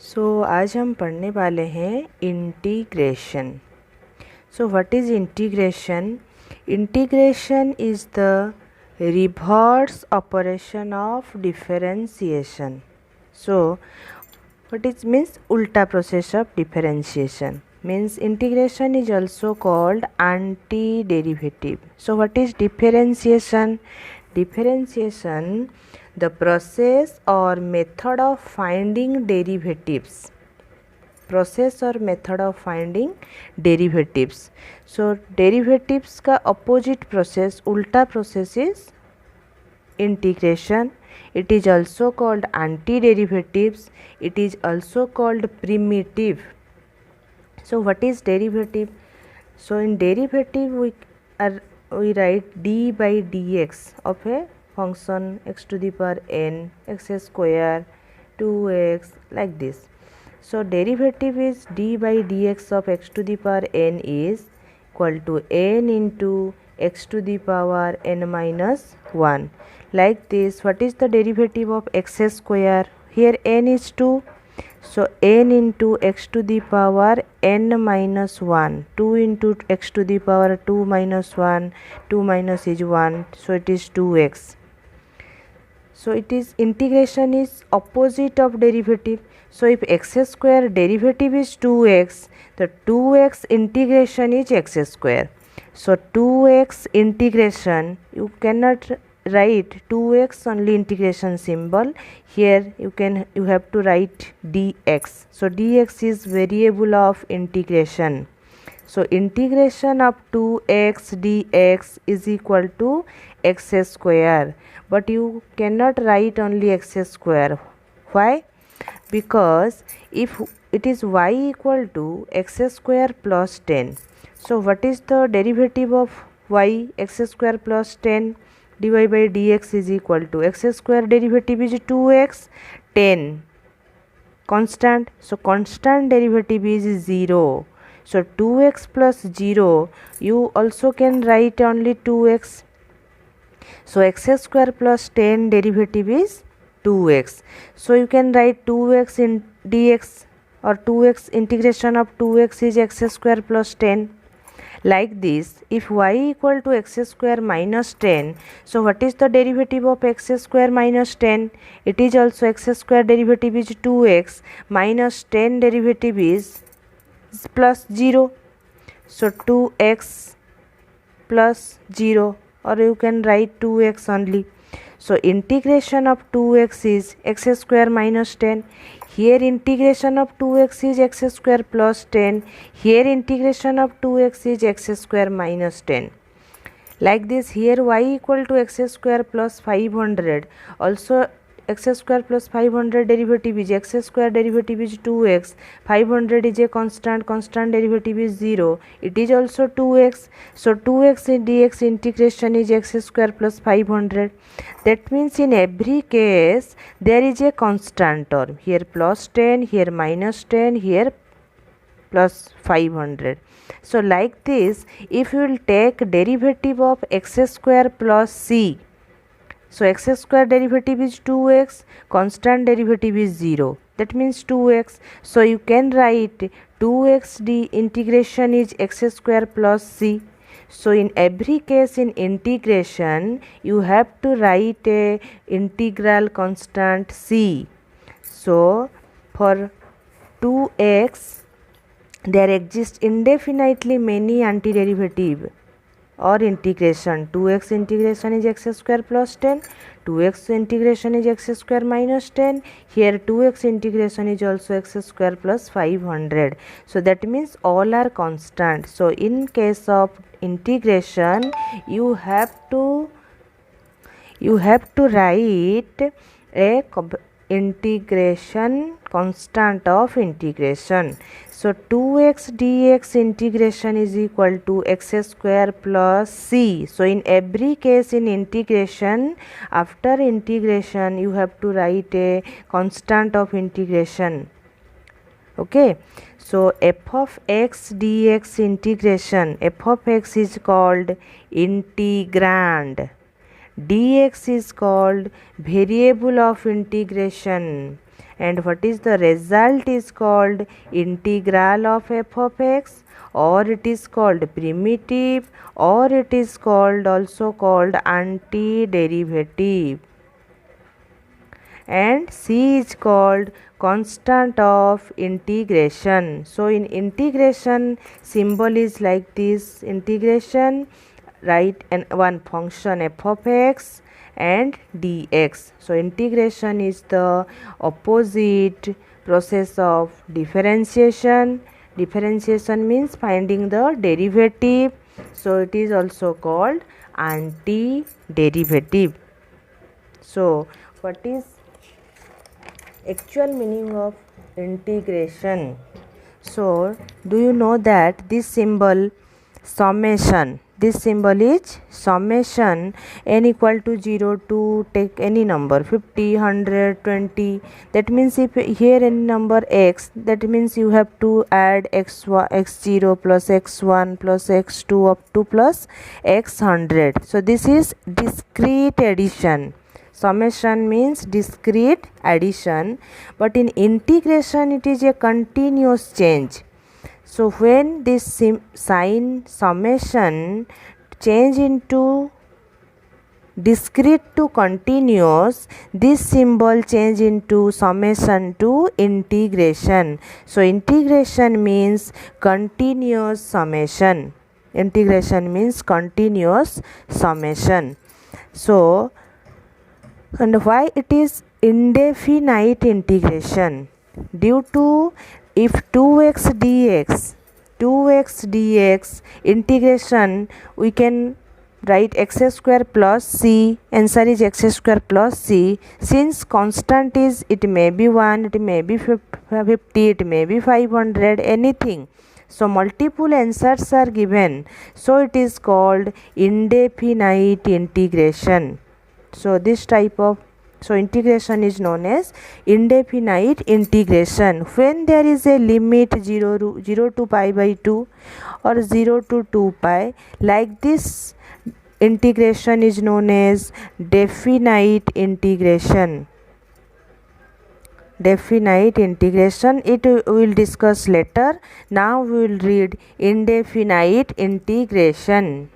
आज हम पढ़ने वाले हैं integration. What is integration? Integration is the reverse operation of differentiation. What it means? Ulta process of differentiation. Means integration is also called antiderivative. So what is differentiation? Differentiation, the process or method of finding derivatives. Process or method of finding derivatives. So derivatives का opposite process, ulta process is integration. It is also called antiderivatives. It is also called primitive. So what is derivative? So in derivative we write d by dx of a function x to the power n, x square, 2x, like this. So derivative is d by dx of x to the power n is equal to n into x to the power n minus 1. Like this, what is the derivative of x square? Here n is 2. So n into x to the power n minus 1. 2 into x to the power 2 minus 1. 2 minus is 1. So it is 2x. So it is integration is opposite of derivative. So if x square derivative is 2x, the 2x integration is x square. So 2x integration, you cannot write 2x only integration symbol. Here you have to write dx. So dx is variable of integration. So integration of 2x dx is equal to x square, but you cannot write only x square. Why? Because if it is y equal to x square plus 10, so what is the derivative of y? X square plus 10 dy by dx is equal to x square derivative is 2x, 10 constant, so constant derivative is 0. So 2x plus 0, you also can write only 2x. So x square plus 10 derivative is 2x. So you can write 2x in dx, or 2x integration of 2x is x square plus 10. Like this, if y equal to x square minus 10, so what is the derivative of x square minus 10? It is also x square derivative is 2x minus 10 derivative is plus 0. So 2x plus 0, or you can write 2x only. So integration of 2x is x square minus 10. Here integration of 2x is x square plus 10. Here integration of 2x is x square minus 10. Like this, here y equal to x square plus 500. Also x square plus 500 derivative is x square derivative is 2x. 500 is a constant derivative is 0. It is also 2x. So 2x in dx integration is x square plus 500. That means in every case there is a constant term. Here plus 10, here minus 10, here plus 500. So like this, if you will take derivative of x square plus c, so x square derivative is 2x, constant derivative is 0. That means 2x. So you can write 2x d integration is x square plus c. So in every case in integration, you have to write a integral constant c. So for 2x, there exist indefinitely many antiderivative or integration. 2x integration is x square plus 10, 2x integration is x square minus 10, here 2x integration is also x square plus 500. So that means all are constant. So in case of integration, you have to write a integration constant of integration. So 2x dx integration is equal to x square plus c. So in every case in integration, after integration you have to write a constant of integration. Okay, so f of x dx integration, f of x is called integrand, dx is called variable of integration, and what is the result is called integral of f of x, or it is called primitive, or it is called also called antiderivative, and C is called constant of integration. So in integration, symbol is like this: integration, write and one function f of x and dx. So integration is the opposite process of differentiation. Differentiation means finding the derivative, so it is also called antiderivative. So what is actual meaning of integration? So do you know that this symbol summation, this symbol is summation, n equal to 0 to take any number 50, 100, 20. That means if here any number x, that means you have to add x0 plus x1 plus x2 up to plus x100. So this is discrete addition. Summation means discrete addition, but in integration it is a continuous change. So when this sign summation change into discrete to continuous, this symbol change into summation to integration. So integration means continuous summation. Integration means continuous summation. So, and why it is indefinite integration? Due to if 2x dx integration, we can write x square plus c, answer is x square plus c. Since constant is, it may be 1, it may be 50, it may be 500, anything. So multiple answers are given, so it is called indefinite integration. So this type of integration is known as indefinite integration. When there is a limit 0 to pi by 2 or 0 to 2 pi, like this integration is known as definite integration. Definite integration, it we will discuss later. Now we will read indefinite integration.